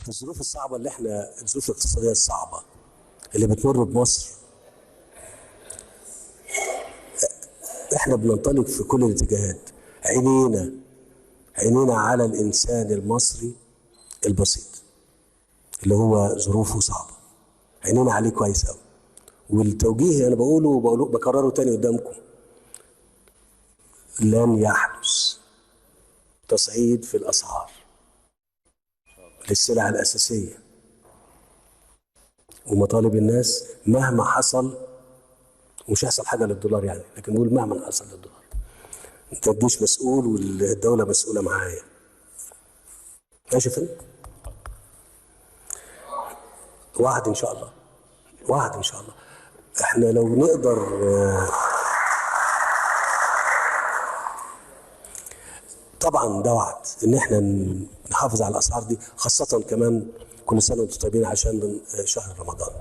في الظروف الصعبة الظروف الاقتصادية الصعبة اللي بتمر بمصر، احنا بننطلق في كل الاتجاهات. عينينا على الإنسان المصري البسيط اللي هو ظروفه صعبة، عينينا عليه كويس قوي. والتوجيه أنا بقوله بكرره تاني قدامكم: لن يحدث تصعيد في الأسعار للسلع الأساسية ومطالب الناس مهما حصل. ومش هيحصل حاجة للدولار يعني، لكن بقول مهما حصل للدولار. انت الجيش مسؤول والدولة مسؤولة معايا. ماشي يا فندم؟ وعد ان شاء الله، وعد ان شاء الله. احنا لو نقدر طبعا ده وعد ان احنا نحافظ على الاسعار دي، خاصة كمان كل سنة وانتم طيبين عشان شهر رمضان.